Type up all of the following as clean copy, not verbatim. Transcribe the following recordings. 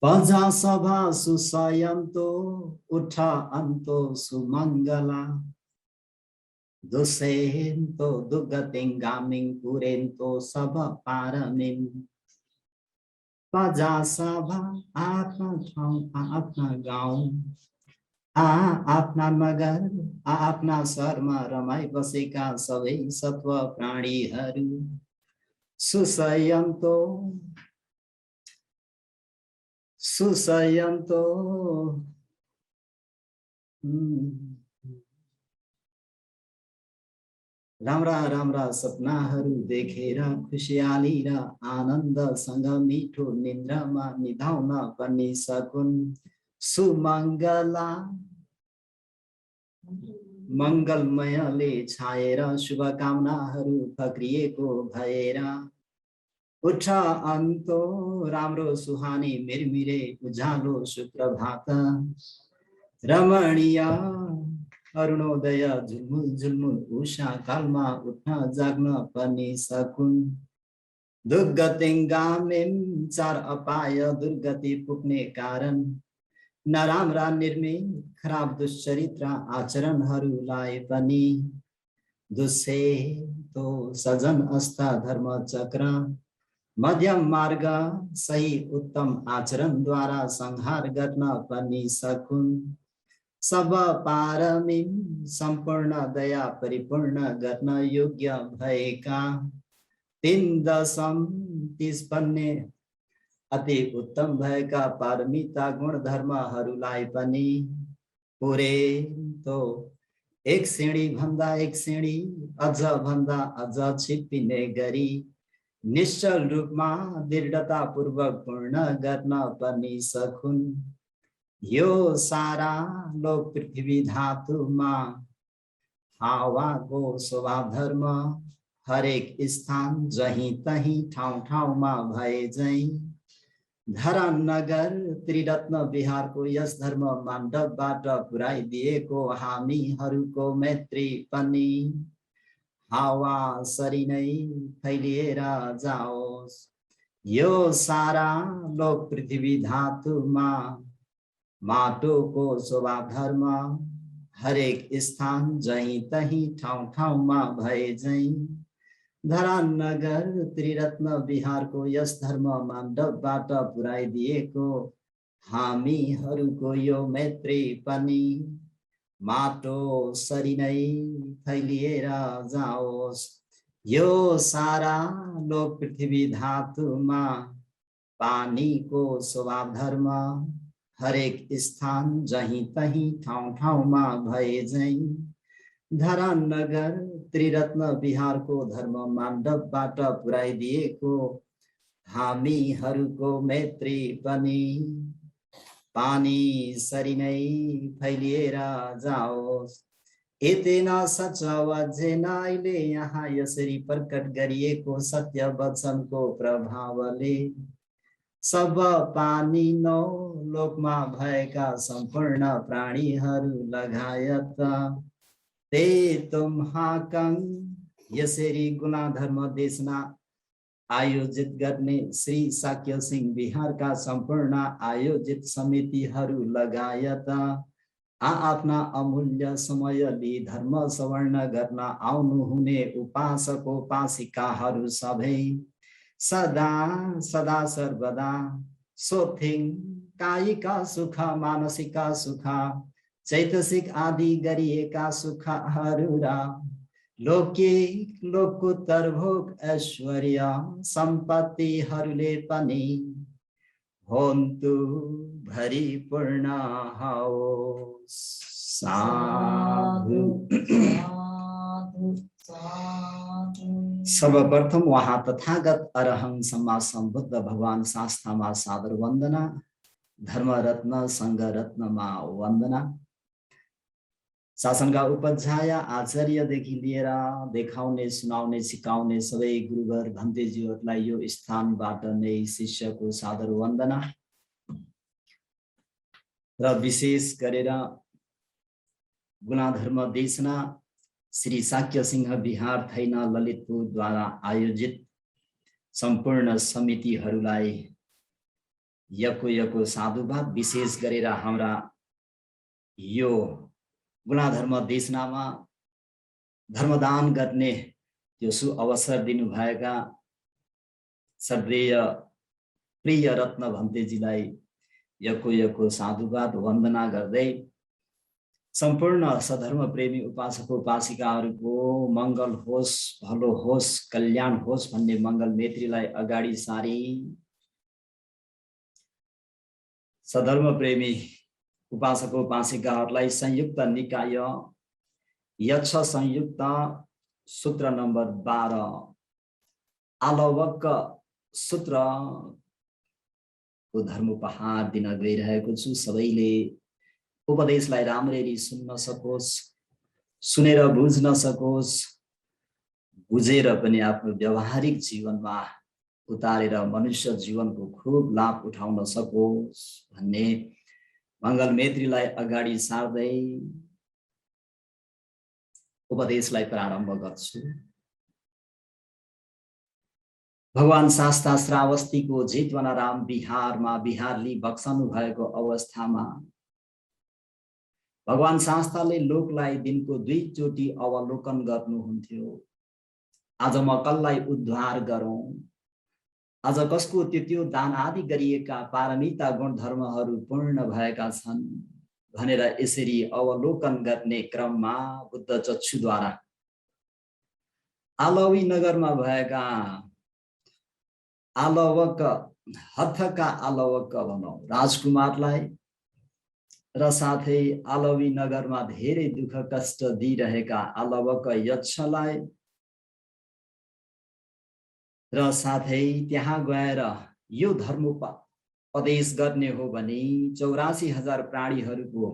पजा सभा सुसयन्तो उठा अन्तो सुमङ्गला दुसेन्तो दुगतिं गामिं पुरेन्तो सब पारमिं पजा सभा आफ्ना ठाउँ आफ्ना गाउँ आफ्ना नगर आफ्ना शहरमा रमाई बसेका सबै सत्व प्राणीहरू सुसयन्तो सुसयन्तो राम्रा राम्रा सपनाहरू देखेर खुसियाली र आनन्दसँग मिठो निन्द्रामा निधाउन पनि सकुन् सुमङ्गला मङ्गलमयले छाएर शुभकामनाहरू फक्रिएको भएर उठ अन्तो राम्रो सुहानी मिरमिरे उज्यालो सुप्रभात रमणीय अरुणोदय झुलमुल झुलमुल उषा कालमा उठ्न जाग्न पनि सकुन् दुर्गतिं गामिं चार अपाय दुर्गति पुग्ने कारण नराम्रा निर्मित खराब दुश्चरित्र आचरणहरूलाई पनि दुस्सेतो सजन अस्था धर्म चक्र मध्यम मार्ग सही उत्तम आचरणद्वारा संहार गर्न पनि सकुन् सब पारमिं सम्पूर्ण दया परिपूर्ण गर्न योग्य भएका 3.30 अति उत्तम भएका पारमिता गुण धर्महरूलाई पनि पुरे तो एक श्रेणी भन्दा एक श्रेणी अझ भन्दा अझ छिप्पिने गरी निश्चल रूपमा दृढतापूर्वक पूर्ण गर्न पनि सकुन् यो सारा लोक पृथ्वी धातुमा हावाको स्वभाव धर्म हरेक स्थान जहीँ तहीँ ठाउँ ठाउँमा भए झैं धरान नगर त्रिरत्न बिहारको यस धर्म मण्डपबाट पुर्याइदिएको हामीहरूको मैत्री पनि हावा सरी नै फैलिएर जाओस् यो सारा लोक पृथ्वी धातुमा माटोको स्वभाव धर्म हरेक स्थान जहीँ तहीँ ठाउँ ठाउँमा भए झैं धरान नगर त्रिरत्न बिहारको यस धर्म मण्डपबाट पुर्याइदिएको हामीहरूको यो मैत्री पनि माटो सरी नै फैलिएर जाओस् यो सारा लोक पृथ्वी धातुमा पानीको स्वभाव धर्म हरेक स्थान जहीँ तहीँ ठाउँ ठाउँमा भए झैं धरान नगर त्रिरत्न बिहारको धर्म मण्डपबाट पुर्याइदिएको हामीहरूको मैत्री पनि पानी सरी नै फैलिएर जाओस् एतेन सच वचन अहिले यहाँ यसरी प्रकट गरिएको सत्य वचनको प्रभावले सब पानी नौ लोकमा भएका सम्पूर्ण प्राणीहरू लगायत ते तुम्हाकं यसरी गुणाधर्म देशना आयोजित गर्ने श्री साक्य सिंह बिहारका सम्पूर्ण आयोजित समितिहरू लगायत आफ्ना अमूल्य समय लिई धर्म सवर्ण गर्न आउनुहुने उपासक उपासिकाहरू सबै सदा सदा सर्वदा सोथिङ कायिका सुख मानसिक सुख चैतसिक आदि गरिएका सुखहरू र लौकिक लोकोत्तर भोग ऐश्वर्य सम्पत्तिहरूले पनि होन्तु भरिपूर्ण होस् साधु सर्वप्रथम वहाँ तथागत अरहं सम्मा सम्बुद्ध भगवान शास्त्रमा सादर वन्दना धर्मरत्न संघरत्नमा वन्दना शासनका उपाध्याय आचार्यदेखि लिएर देखाउने सुनाउने सिकाउने सबै गुरुवर भन्तेज्यूहरूलाई यो स्थानबाट नै शिष्यको सादर वन्दना र विशेष गरेर गुणाधर्म देशना श्री साक्य सिंह बिहार थैना ललितपुरद्वारा आयोजित सम्पूर्ण समितिहरूलाई यको यको साधुवाद विशेष गरेर हाम्रा यो गुणाधर्म देशनामा धर्मदान गर्ने त्यो सु अवसर दिनुभएका सर्वेय प्रिय रत्न भन्तेजीलाई यको यको साधुवाद वन्दना गर्दै सम्पूर्ण सधर्म प्रेमी उपासक उपासिकाहरूको मङ्गल होस्, भलो होस्, कल्याण होस् भन्ने मङ्गल मेत्रीलाई अगाडि सारी सधर्म प्रेमी उपासक उपासिकाहरूलाई संयुक्त निकाय यक्ष संयुक्त सूत्र नम्बर 12 आलवक सूत्र को धर्म उपहार दिन गइरहेको छु। सबैले उपदेशलाई राम्ररी सुन्न सकोस्, सुनेर बुझ्न सकोस्, बुझेर पनि आफ्नो व्यावहारिक जीवनमा उतारेर मनुष्य जीवनको खूब लाभ उठाउन सकोस् भन्ने मङ्गल मेत्रीलाई अगाडि सार्दै उपदेशलाई प्रारम्भ गर्छु। भगवान शास्ता श्रावस्तीको जेतवनाराम बिहारमा बिहारली बक्सनु भएको अवस्थामा भगवान शास्ताले लोकलाई दिनको 2 चोटि अवलोकन गर्नुहुन्थ्यो। आज म कसलाई उद्धार गरौं, आज कसको त्यो दान आदि गरिएका पारमिता गुणधर्महरू पूर्ण भएका छन् भनेर यसरी अवलोकन गर्ने क्रममा बुद्ध चक्षुद्वारा आलवी नगरमा भएका आलवक हथका आलवक भनौं राजकुमारलाई र साथै आलवी नगरमा धेरै दुःख कष्ट दिइरहेका आलवक यक्षलाई र साथै त्यहाँ गएर यो धर्म उपदेश गर्ने हो भने 84,000 प्राणीहरूको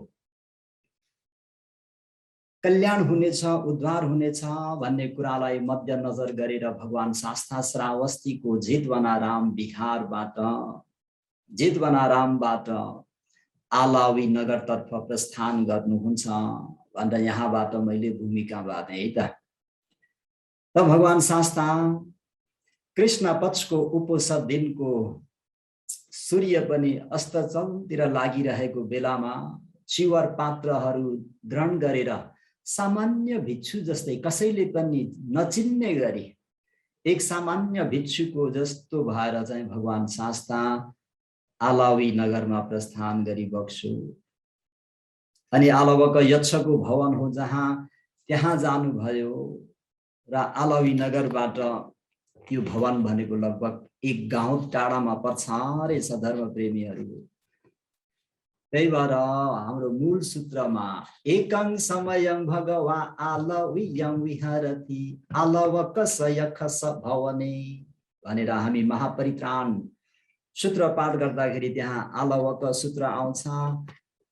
कल्याण हुनेछ, उद्धार हुनेछ भन्ने कुरालाई मध्यनजर गरेर भगवान शास्ता श्रावस्तीको जेतवनाराम जेतवनारामबाट आलवी नगरतर्फ प्रस्थान गर्नुहुन्छ भनेर यहाँबाट मैले भूमिका बाँधे है त। भगवान शास्ता कृष्ण पक्षको उपोषद दिनको सूर्य पनि अस्ताचलतिर लागिरहेको बेलामा चिवर पात्रहरू ग्रहण गरेर सामान्य भिक्षु जस्तै कसैले पनि नचिन्ने गरी एक सामान्य भिक्षुको जस्तो भएर चाहिँ भगवान शास्ता आलवी नगरमा प्रस्थान गरी बक्सु अनि आलवक यक्षको भवन हो जहाँ त्यहाँ जानुभयो र आलवी नगरबाट यो भवन भनेको लगभग 1 गाउँ टाढामा पर्छ रे सधर्म प्रेमीहरू। त्यही भएर हाम्रो मूल सूत्रमा एकं समयं भगवा आलवीयं विहरति आलवक सयखस भवने भनेर हामी महापरित्राण सूत्र पाठ गर्दाखेरि त्यहाँ आलवक सूत्र आउँछ।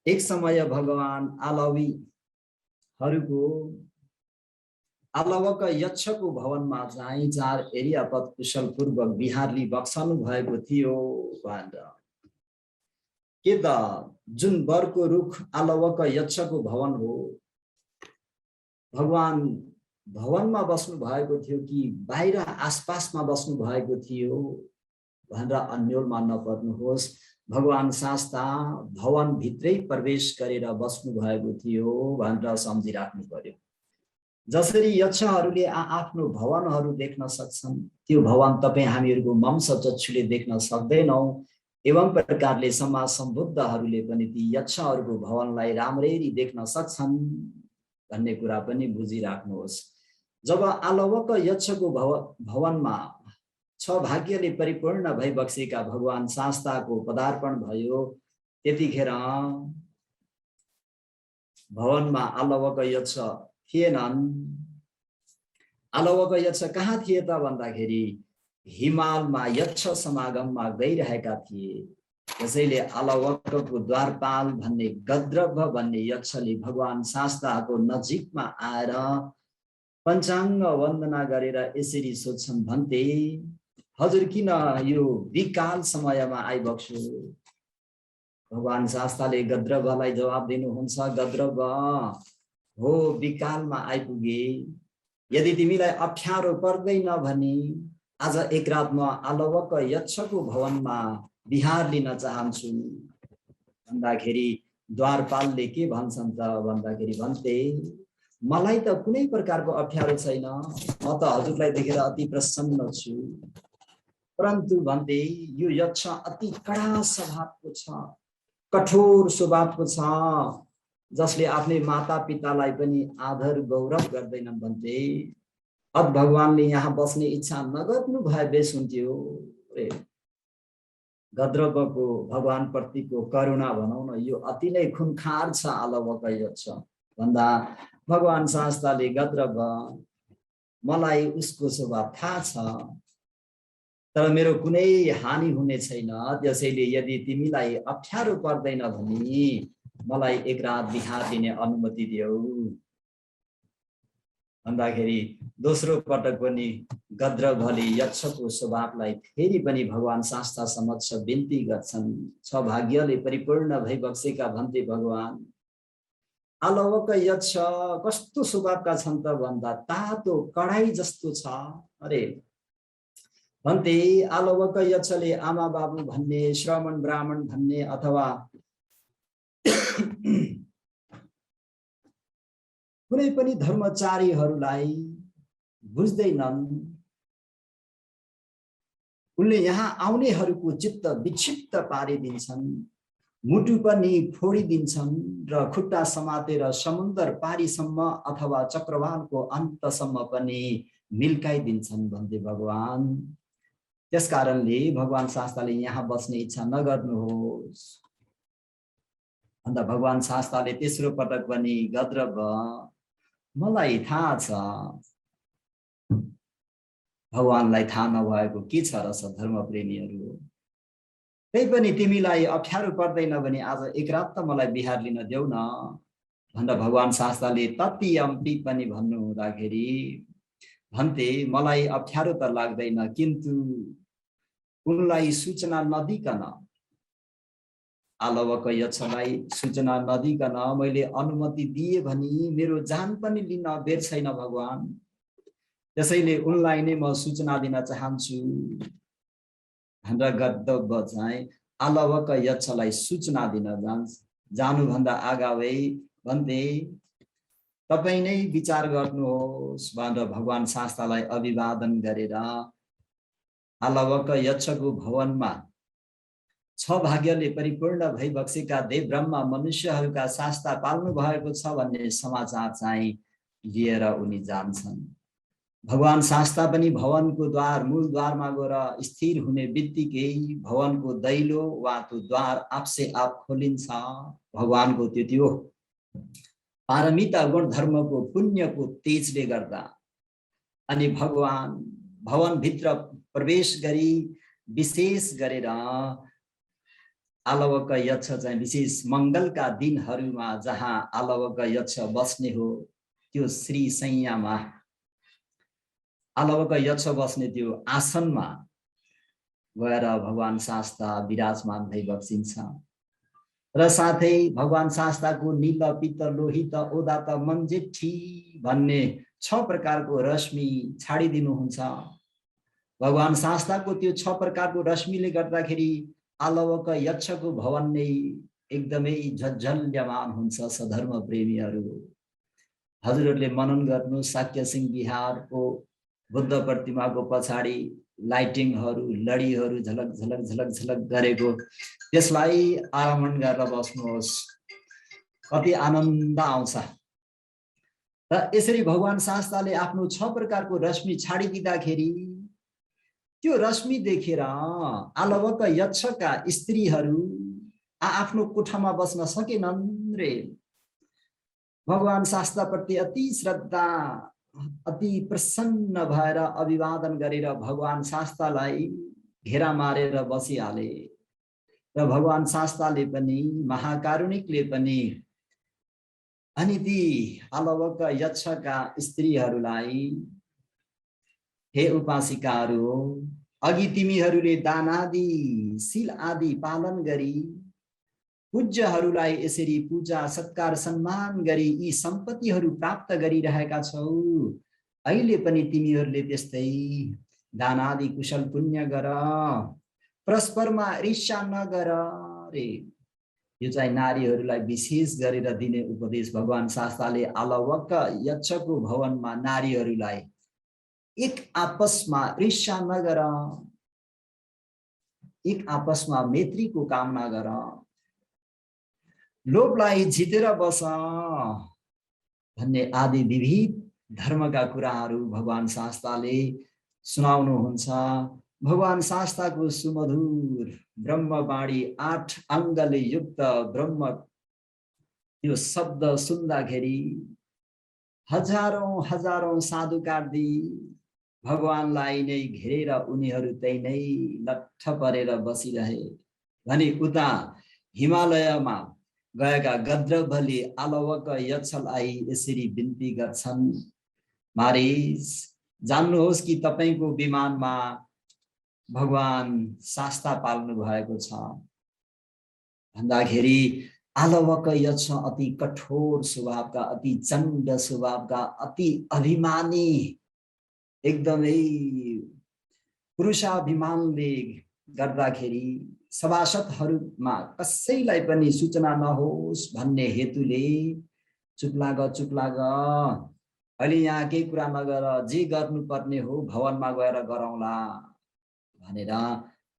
एक समय भगवान आलवीहरूको आलवक यक्षको भवनमा चाहिँ 4 एरियापत कुशलपूर्वक बिहारली बक्सनु भएको थियो भनेर के त जुन बरको रुख आलवक यक्षको भवन हो भगवान भवनमा बस्नु भएको थियो कि बाहिर आसपासमा बस्नु भएको थियो भनेर अन्योलमा नपर्नुहोस्। भगवान शास्ता भवन भित्रै प्रवेश गरेर बस्नु भएको थियो भनेर सम्झिराख्नु पर्यो। जसरी यक्षहरूले आफ्नो भवनहरू देख्न सक्छन् त्यो भवन तपाई हामीहरूको मम्स चक्षुले देख्न सक्दैनौ। एवं प्रकारले समाज सम्बुद्धहरूले पनि ती यक्षहरूको भवनलाई राम्ररी देख्न सक्छन् भन्ने कुरा पनि बुझिराख्नुहोस्। जब आलवक यक्षको भवनमा 6 भाग्यले परिपूर्ण भई बक्सेका भगवान शास्ताको पदार्पण भयो त्यतिखेर भवनमा आलवक यक्ष थिएनन्। आलवक यक्ष कहाँ थिए त भन्दाखेरि हिमालमा यक्ष समागममा गइरहेका थिए। त्यसैले आलवकको द्वारपाल भन्ने गद्रभ भन्ने यक्षले भगवान शास्ताको नजिकमा आएर पञ्चाङ्ग वन्दना गरेर यसरी सोध्छन् भन्ते हजुर किन यो विकाल समयमा आइबक्सु। भगवान शास्ताले गद्रभलाई जवाब दिनुहुन्छ गद्रभ हो विकालमा आइपुगे यदि तिमीलाई अप्ठ्यारो पर्दैन भने आज एक रात म आलवक यक्षको भवनमा बिहार लिन चाहन्छु भन्दाखेरि द्वारपालले के भन्छन् त भन्दाखेरि भन्थे मलाई त कुनै प्रकारको अप्ठ्यारो छैन, म त हजुरलाई देखेर अति प्रसन्न छु, परन्तु भन्थे यो यक्ष अति कडा स्वभावको छ, कठोर स्वभावको छ, जसले आफ्नै माता पितालाई पनि आदर गौरव गर्दैनन् भन्थे। अब भगवानले यहाँ बस्ने इच्छा नगर्नु भए बेस हुन्थ्यो। गद्रवको भगवान प्रतिको करुणा भनौँ न, यो अति नै खुनखार छ आलवकयक्ष भन्दा भगवान शास्ताले गद्रव मलाई उसको स्वभाव थाहा छ, तर मेरो कुनै हानि हुने छैन, त्यसैले यदि तिमीलाई अप्ठ्यारो पर्दैन भने मलाई एक रात बिहार लिने अनुमति देऊ भन्दाखेरि दोस्रो पटक पनि गद्रवले यक्षको स्वभावलाई फेरि पनि भगवान शास्ता समक्ष बिन्ती गर्छन्। छ भाग्यले परिपूर्ण भइबक्सेका भन्थे भगवान आलवक यक्ष कस्तो स्वभावका छन् त भन्दा तातो कडाई जस्तो छ। अरे भन्थे आलवक यक्षले आमा बाबु भन्ने, श्रमण ब्राह्मण भन्ने अथवा कुनै पनि धर्मचारीहरूलाई बुझ्दैनन्। उनले यहाँ आउनेहरूको चित्त विक्षिप्त पारिदिन्छन्, मुटु पनि फोडिदिन्छन् र खुट्टा समातेर समुद्र पारीसम्म अथवा चक्रवालको अन्तसम्म पनि मिल्काइदिन्छन् भन्थे भगवान। त्यसकारणले भगवान शास्ताले यहाँ बस्ने इच्छा नगर्नुहोस् भन्दा भगवान शास्ताले तेस्रो पटक पनि गद्रव मलाई थाहा छ, भगवानलाई थाहा नभएको के छ र धर्म प्रेमीहरू, त्यही पनि तिमीलाई अप्ठ्यारो पर्दैन भने आज एक रात त मलाई बिहार लिन देऊ न भन्दा भगवान शास्ताले तति अम्पी पनि भन्नु हुँदाखेरि भन्थे मलाई अप्ठ्यारो त लाग्दैन, किन्तु उनलाई सूचना नदिकन, आलवक यक्षलाई सूचना नदिकन मैले अनुमति दिए भने मेरो जान पनि लिन बेर छैन भगवान, त्यसैले उनलाई नै म सूचना दिन चाहन्छु भनेर गद्रव चाहिँ आलवक यक्षलाई सूचना दिन जानुभन्दा अगावै भन्थे तपाईँ नै विचार गर्नुहोस् भनेर भगवान शास्तालाई अभिवादन गरेर आलवक यक्षको भवनमा छ भाग्यले परिपूर्ण भइबक्सेका देव ब्रह्मा मनुष्यहरूका शास्ता पाल्नु भएको छ भन्ने समाचार चाहिँ लिएर उनी जान्छन्। भगवान शास्ता पनि भवनको द्वार मूल द्वारमा गएर स्थिर हुने बित्तिकै भवनको दैलो वा त्यो द्वार आपसे आप खोलिन्छ। भगवानको त्यो पारमिता गुण धर्मको पुण्यको तेजले गर्दा अनि भगवान भवनभित्र प्रवेश गरी विशेष गरेर आलवक यक्ष चाहिँ विशेष मंगलका दिनहरूमा जहाँ आलवक यक्ष बस्ने हो त्यो श्री सैयामा आलवक यक्ष बस्ने त्यो आसनमा गएर भगवान शास्ता विराजमान भई बक्सिन्छ र साथै भगवान शास्ताको नील पित्त लोहित ओदात मन्जेठी भन्ने 6 प्रकारको रश्मि छाडिदिनुहुन्छ। भगवान शास्ताको त्यो 6 प्रकारको रश्मिले गर्दाखेरि आलवक यक्षको भवन नै एकदमै झलझल्यमान हुन्छ। सधर्म प्रेमीहरू हजुरहरूले मनन गर्नु, शाक्य सिंह बिहारको बुद्ध प्रतिमाको पछाडि लाइटिङहरू लडीहरू झलक झलक झलक झलक गरेको त्यसलाई आरमण गरेर बस्नुहोस्, कति आनन्द आउँछ। र यसरी भगवान शास्ताले आफ्नो 6 प्रकारको रश्मि छाडिदिँदाखेरि त्यो रश्मि देखेर आलवक यक्षका स्त्रीहरू आफ्नो कोठामा बस्न सकेनन् रे। भगवान शास्ताप्रति अति श्रद्धा अति प्रसन्न भएर अभिवादन गरेर भगवान शास्तालाई घेरा मारेर बसिहाले र भगवान शास्ताले पनि महाकारुणिकले पनि अनि ती आलवक यक्षका स्त्रीहरूलाई हे उपासिकाहरू, अघि तिमीहरूले दान आदि शील आदि पालन गरी पूज्यहरूलाई यसरी पूजा सत्कार सम्मान गरी यी सम्पत्तिहरू प्राप्त गरिरहेका छौ। अहिले पनि तिमीहरूले त्यस्तै दान आदि कुशल पुण्य गर परस्परमा ईर्ष्या नगर रे। यो चाहिँ नारीहरूलाई विशेष गरेर दिने उपदेश। भगवान शास्त्रले आलवक्क यक्षको भवनमा नारीहरूलाई एक आपसमा ईर्ष्या नगर, एक आपसमा मैत्रीको कामना गर, लोभलाई जितेर बस भन्ने आदि विविध धर्मका कुराहरू भगवान शास्त्रले सुनाउनुहुन्छ। भगवान शास्त्रको सुमधुर ब्रह्मवाणी 8 अङ्गले युक्त ब्रह्म यो शब्द सुन्दाखेरि हजारौं हजारौं साधु कार्दी भगवानलाई नै घेरेर उनीहरू त्यही नै लट्ठ परेर बसिरहे भने उता हिमालयमा गएका गद्रबली आलवक यक्षलाई यसरी बिन्ती गर्छन्, महाराज जान्नुहोस् कि तपाईको विमानमा भगवान शास्ता पाल्नु भएको छ भन्दाखेरि आलवक यक्ष अति कठोर स्वभावका, अति चण्ड स्वभावका, अति अभिमानी, एकदमै पुरुषाभिमानले गर्दाखेरि सभासदहरूमा कसैलाई पनि सूचना नहोस् भन्ने हेतुले चुप लाग अहिले यहाँ केही कुरा नगर, जे गर्नुपर्ने हो भवनमा गएर गरौँला भनेर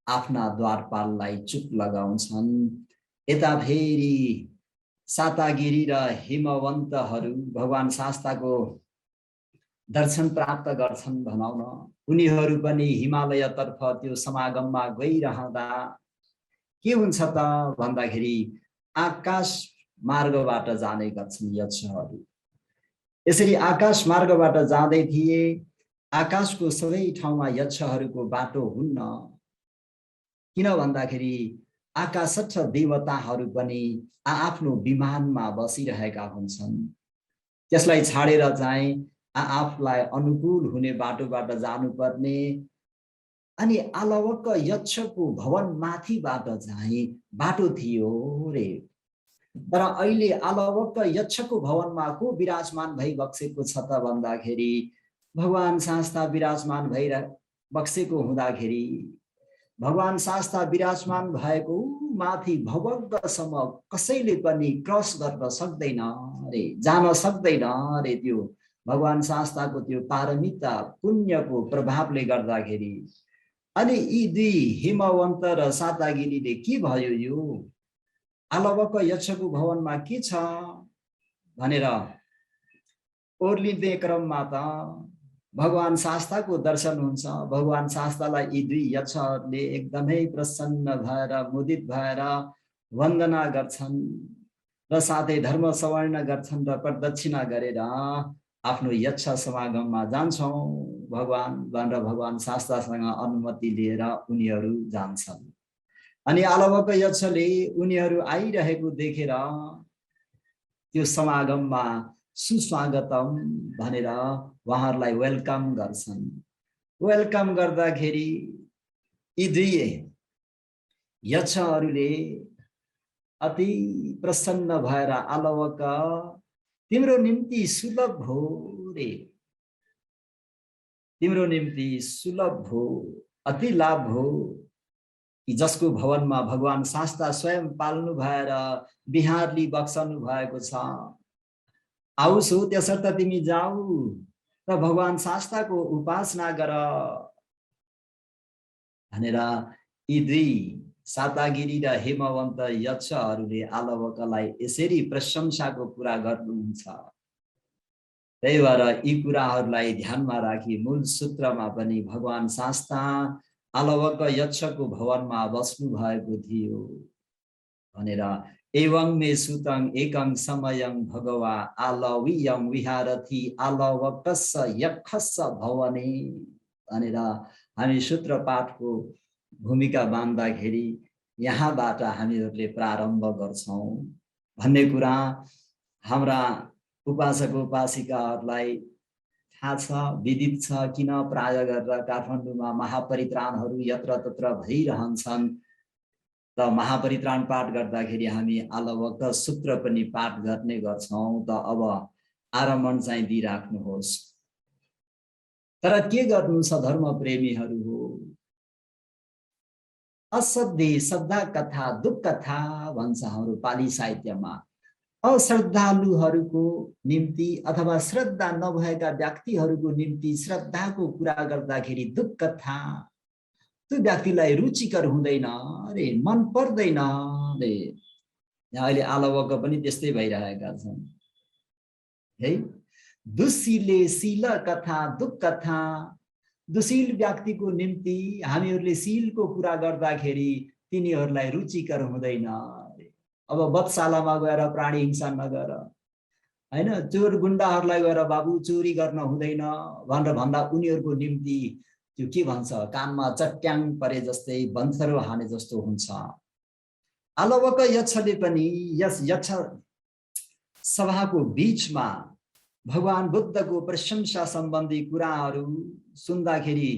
आफ्ना द्वारपाललाई चुप लगाउँछन्। यता फेरि सातागिरी र हिमवन्तहरू भगवान शास्ताको दर्शन प्राप्त गर्छन् भनौँ न। उनीहरू पनि हिमालयतर्फ त्यो समागममा गइरहँदा के हुन्छ त भन्दाखेरि आकाश मार्गबाट जाने गर्छन् यक्षहरू। यसरी आकाश मार्गबाट जाँदै थिए। आकाशको सबै ठाउँमा यक्षहरूको बाटो हुन्न, किन भन्दाखेरि आकाशस्थ देवताहरू पनि आफ्नो विमानमा बसिरहेका हुन्छन्। त्यसलाई छाडेर चाहिँ आफूलाई अनुकूल हुने बाटोबाट जानुपर्ने। अनि आलवक यक्षको भवन माथिबाट चाहिँ बाटो थियो रे। तर अहिले आलवक यक्षको भवनमा को विराजमान भई बक्सेको छ त भन्दाखेरि भगवान शास्ता विराजमान भइ बक्सेको हुँदाखेरि भगवान शास्ता विराजमान भएको माथि भवगसम्म कसैले पनि क्रस गर्न सक्दैन रे, जान सक्दैन रे। त्यो भगवान शास्ताको त्यो पारमिता पुण्यको प्रभावले गर्दाखेरि। अनि यी दुई हिमवन्त र सातागिरीले के भयो, यो आलवक यक्षको भवनमा के छ भनेर ओर्लिँदै क्रममा त भगवान शास्ताको दर्शन हुन्छ। भगवान शास्तालाई यी दुई यक्षहरूले एकदमै प्रसन्न भएर मुदित भएर वन्दना गर्छन् र साथै धर्म सवर्ण गर्छन् र प्रदक्षिणा गरेर आफ्नो यक्ष समागममा जान्छौँ भगवान भनेर भगवान शास्तासँग अनुमति लिएर उनीहरू जान्छन्। अनि आलवक यक्षले उनीहरू आइरहेको देखेर त्यो समागममा सुस्वागतम भनेर उहाँहरूलाई वेलकम गर्छन्। वेलकम गर्दाखेरि यी दुई यक्षहरूले अति प्रसन्न भएर आलवक तिम्रो निम्ति सुलभ हो रे, तिम्रो निम्ति सुलभ हो, अति लाभ हो कि जसको भवनमा भगवान शास्ता स्वयं पाल्नु भएर बिहारली बक्सनु भएको छ। आउस हो त्यसर्थ तिमी जाऊ र भगवान शास्ताको उपासना गर भनेर यी दुई सातागिरी र हिमवन्त यक्षहरूले आलवकलाई यसरी प्रशंसाको कुरा गर्नुहुन्छ। त्यही भएर यी कुराहरूलाई ध्यानमा राखी मूल सूत्रमा पनि भगवान शास्ता आलवक यक्षको भवनमा बस्नु भएको थियो भनेर एवं मे सुतं एकं समयं भगवा आलवीयं विहारथि आलवकस्य यक्षस्य भवने भनेर हामी सूत्र पाठको भूमिका बाँध्दाखेरि यहाँबाट हामीहरूले प्रारम्भ गर्छौं भन्ने कुरा हाम्रा उपासक उपासिकाहरूलाई थाहा छ, विदित छ। किन प्राय गरेर काठमाडौँमा महापरित्राणहरू यत्र तत्र भइरहन्छन् र महापरित्राण पाठ गर्दाखेरि हामी आलवक सूत्र पनि पाठ गर्ने गर्छौं। त अब आरम्भण चाहिँ दिइराख्नुहोस्। तर के गर्नु छ धर्म प्रेमीहरू हो, अश्रद्धे श्रद्धा कथा दुख कथा भन्छ हाम्रो पाली साहित्यमा। अश्रद्धालुहरूको निम्ति अथवा श्रद्धा नभएका व्यक्तिहरूको निम्ति श्रद्धाको कुरा गर्दाखेरि दुख कथा, त्यो व्यक्तिलाई रुचिकर हुँदैन अरे, मन पर्दैन अरे। यहाँ अहिले आलवक पनि त्यस्तै भइरहेका छन् है। दुशीले शील कथा दुख कथा, दुशील व्यक्तिको निम्ति हामीहरूले शीलको कुरा गर्दाखेरि तिनीहरूलाई रुचिकर हुँदैन। अब बधशालामा गएर प्राणी हिंसा नगर हैन, चोर गुण्डाहरूलाई गएर बाबु चोरी गर्न हुँदैन भनेर भन्दा उनीहरूको निम्ति त्यो के भन्छ, कानमा चट्याङ परे जस्तै बन्थरो हाने जस्तो हुन्छ। आलवक यक्षले पनि यस यक्ष सभाको बीचमा भगवान बुद्धको प्रशंसा सम्बन्धी कुराहरू सुन्दाखेरि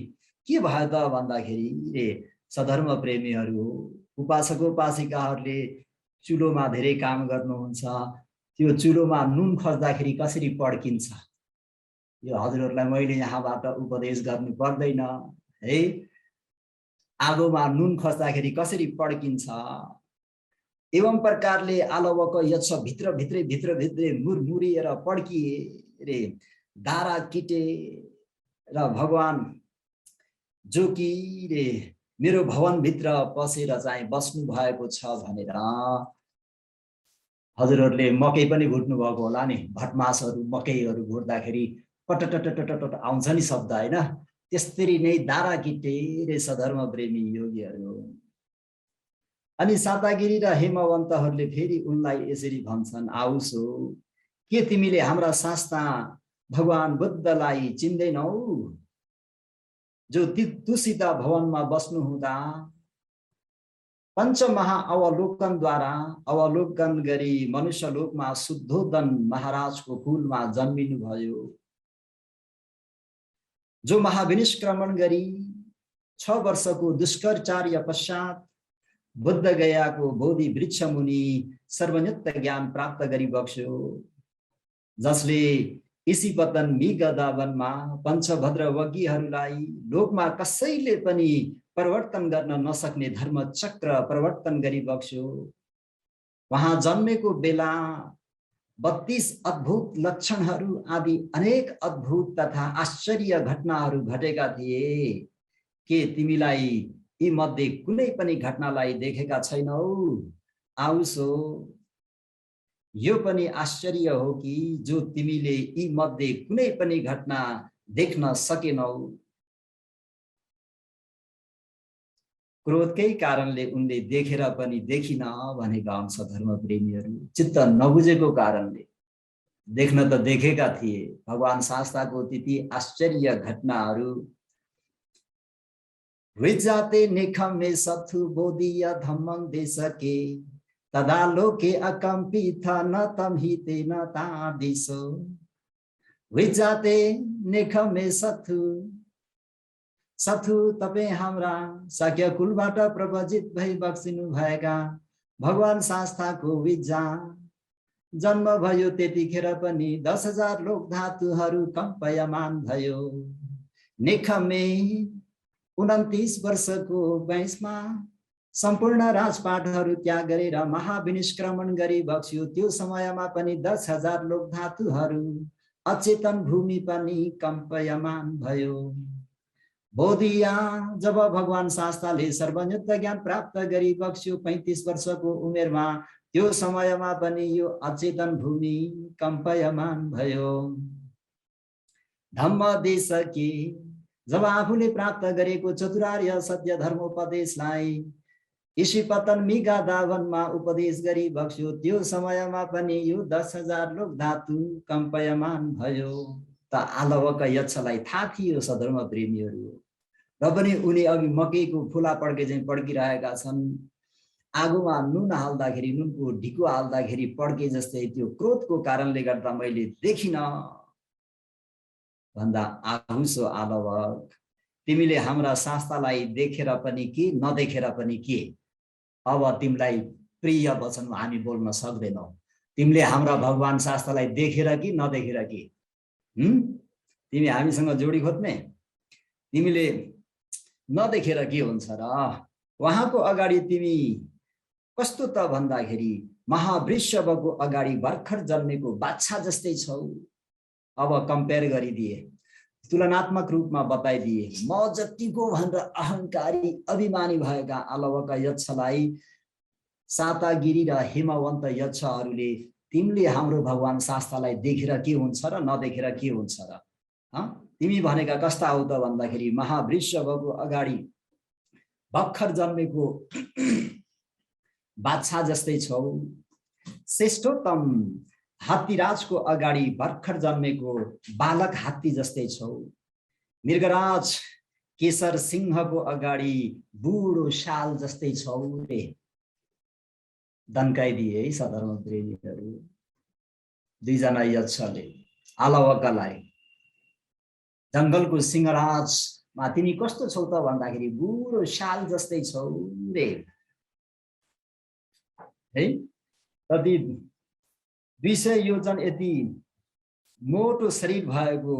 के भयो त भन्दाखेरि रे सधर्म प्रेमीहरू उपासक उपासिकाहरूले चुलोमा धेरै काम गर्नुहुन्छ, त्यो चुलोमा नुन खस्दाखेरि कसरी पड्किन्छ, यो हजुरहरूलाई मैले यहाँबाट उपदेश गर्नु पर्दैन है। आगोमा नुन खस्दाखेरि कसरी पड्किन्छ, एवं प्रकारले आलवक यक्ष भित्र भित्रै भित्र भित्रै मुरमुरिएर पड्किए रे, दारा किटे र भगवान जो कि रे मेरो भवनभित्र पसेर चाहिँ बस्नु भएको छ भनेर हजुरहरूले मकै पनि भुट्नु भएको होला नि, भटमासहरू मकैहरू भुट्दाखेरि पटटटटटट आउँछ नि शब्द हैन, त्यसरी नै दारा किटे रे सधर्म प्रेमी योगीहरू। अनि सातागिरी र हेमवन्तहरूले फेरि उनलाई यसरी भन्छन्, आउसो के तिमीले हाम्रा शास्ता भगवान बुद्धलाई चिन्दैनौ, जो तुसित भवनमा बस्नु हुँदा पञ्चमहा अवलोकनद्वारा अवलोकन गरी मनुष्यलोकमा शुद्धोदन महाराजको कुलमा जन्मिनु भयो, जो महाविनिष्क्रमण गरी 6 वर्षको दुष्करचार्य पश्चात बुद्ध गयाको बोधि वृक्ष मुनि सर्वनित्य ज्ञान प्राप्त गरी बक्स्यो, जसले इसीपतन मिगदावनमा पञ्चभद्रवज्ञीहरूलाई लोकमा कसैले पनि परिवर्तन गर्न नसक्ने धर्म चक्र परिवर्तन गरी बक्स्यो। वहाँ जन्मेको बेला 32 अद्भुत लक्षणहरू आदि अनेक अद्भुत तथा आश्चर्य घटनाहरू घटेका थिए। के तिमीलाई यी मध्ये कुनै पनि घटनालाई देखेका छैनौ? आउसो यो पनि आश्चर्य हो कि जो तिमीले यी मध्ये कुनै पनि घटना देख्न सकेनौ। क्रोधकै कारणले उनले देखेर पनि देखिन भनेका अंश धर्म प्रेमीहरू, चित्त नबुझेको कारणले। देख्न त देखेका थिए भगवान शास्त्राको त्यति आश्चर्य घटनाहरू। विजाते निखमे सथु बोधिय धम्मं देशके तदा लोके अकम्पित न तमहिते न तादिसो। विजाते निखमे सथु, सथु तपाईं हाम्रा शाक्य कुलबाट प्रवजित भई बक्सिनु भएका भगवान शास्त्राको विजा जन्म भयो, त्यतिखेर पनि 10,000 लोक धातुहरू कम्पयमान भयो। निखमे 29 वर्षको वयसमा सम्पूर्ण राजपाटहरू त्याग गरेर महाविनिष्क्रमण गरी बक्स्यो। त्यो समयमा पनि 10,000 लोक धातुहरू अचेतन भूमि पनि कम्पयमान भयो। बोधिया जब भगवान शास्त्राले सर्वनित्य ज्ञान प्राप्त गरी बक्स्यो 35 वर्षको उमेरमा, त्यो समयमा पनि यो अचेतन भूमि कम्पयमान भयो। धम्म देशके जब आफूले प्राप्त गरेको चतुरार्य सत्य धर्मोपदेशलाई इसीपतन मिगादावनमा उपदेश गरी बक्स्यो, त्यो समयमा पनि यो 10,000 लोक धातु कम्पयमान भयो। त आलवक यक्षलाई थाहा थियो सधर्म प्रेमीहरू, र पनि उनी अघि मकैको फुला पड्के चाहिँ पड्किरहेका छन्। आगोमा नुन हाल्दाखेरि, नुनको ढिको हाल्दाखेरि पड्के जस्तै त्यो क्रोधको कारणले गर्दा मैले देखिन भन्दा, आहुसो आलवक तिमीले हाम्रा शास्त्रालाई देखेर पनि के नदेखेर पनि के, अब तिमीलाई प्रिय वचनमा हामी बोल्न सक्दैनौ। तिमीले हाम्रा भगवान शास्त्रालाई देखेर कि नदेखेर के, तिमी हामीसँग जोडी खोज्ने? तिमीले नदेखेर के हुन्छ र? उहाँको अगाडि तिमी कस्तो त भन्दाखेरि महावृषभको अगाडि भर्खर जन्मेको बाछा जस्तै छौ। अब कम्पेयर गरिदिए, तुलनात्मक रूपमा बताइदिए, म जतिको भनेर अहंकारी अभिमानी भएका आलवका यक्षलाई सातागिरी र हिमवन्त यक्षहरूले तिमीले हाम्रो भगवान शास्त्रलाई देखेर के हुन्छ र नदेखेर के हुन्छ र? तिमी भनेका कस्ता हो त भन्दाखेरि महावृषभको अगाडि भर्खर जन्मेको बाछा जस्तै छौ। श्रेष्ठोत्तम हात्तीराजको अगाडि भर्खर जन्मेको बालक हात्ती जस्तै छौ। मृगराज केशर सिंहको अगाडि बुढो शाल जस्तै छौ रे। दन्काइदिए है सधर्म प्रेमीहरू। दुईजना यक्षले आलवकालाई जंगलको सिंहराजमा तिमी कस्तो छौ त भन्दाखेरि बुढो शाल जस्तै छौ रे है। कति 200 योजन यति मोटो शरीर भएको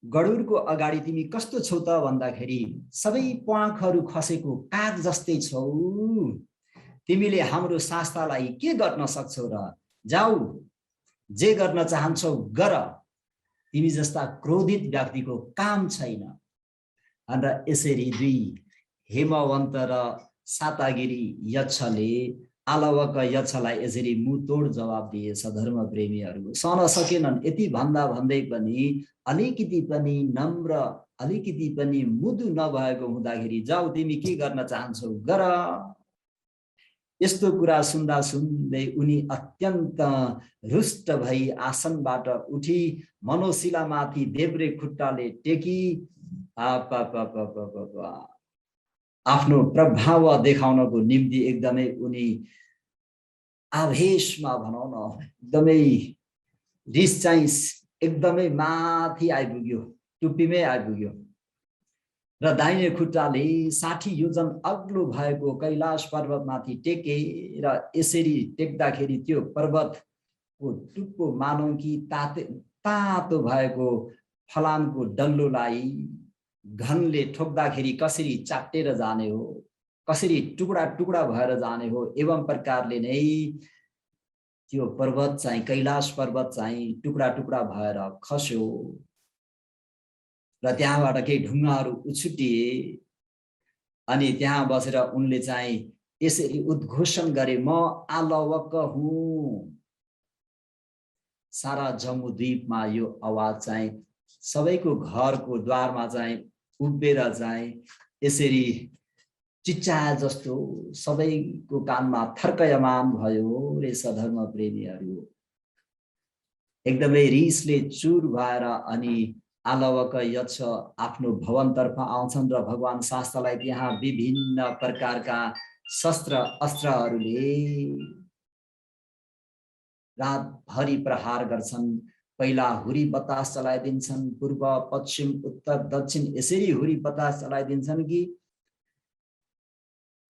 गरुडको अगाडि तिमी कस्तो छौ त भन्दाखेरि सबै प्वाखहरू खसेको काग जस्तै छौ। तिमीले हाम्रो शास्त्रलाई के गर्न सक्छौ र? जाऊ, जे गर्न चाहन्छौ गर, तिमी जस्ता क्रोधित व्यक्तिको काम छैन। र यसरी दुई हेमवन्त र सातागिरी यक्षले आलवक यक्षलाई यसरी मुतोड जवाब दिए। सधर्म प्रेमीहरू सहन सकेनन्। यति भन्दा भन्दै पनि अलिकति पनि नम्र, अलिकति पनि मुदु नभएको हुँदाखेरि जाऊ तिमी के गर्न चाहन्छौ गर। यस्तो कुरा सुन्दा सुन्दै उनी अत्यन्त रुष्ट भई आसनबाट उठी मनोशिलामाथि देब्रे खुट्टाले टेकी आफ्नो प्रभाव देखाउनको निम्ति एकदमै उनी आवेशमा भनौँ न एकदमै रिस चाहिँ एकदमै माथि आइपुग्यो, टुप्पीमै आइपुग्यो र दाहिने खुट्टाले 60 योजन अग्लो भएको कैलाश पर्वतमाथि टेके र यसरी टेक्दाखेरि त्यो पर्वतको टुप्पो मानौ कि तातो भएको फलामको डल्लोलाई घनले ठोक्दाखेरि कसरी चाटेर जाने हो, कसरी टुक्रा टुक्रा भएर जाने हो, एवं प्रकारले नै त्यो पर्वत चाहिँ कैलाश पर्वत चाहिँ टुक्रा टुक्रा भएर खस्यो र त्यहाँबाट केही ढुङ्गाहरू उछुटिए। अनि त्यहाँ बसेर उनले चाहिँ यसरी उद्घोषण गरे, म आलवक हुँ। सारा जम्बूद्वीपमा यो आवाज चाहिँ सबैको घरको द्वारमा चाहिँ उभिएर चाहिँ यसरी चिच्चाए जस्तो सबैको कानमा थर्कयमान भयो रे सधर्म प्रेमीहरू। एकदमै रिसले चुर भएर अनि आलवक यक्ष आफ्नो भवनतर्फ आउँछन् र भगवान शास्त्रलाई त्यहाँ विभिन्न प्रकारका शस्त्र अस्त्रहरूले रातभरि प्रहार गर्छन्। पहिला हुरी बतास चलाइदिन्छन्, पूर्व पश्चिम उत्तर दक्षिण यसरी हुरी बतास चलाइदिन्छन् कि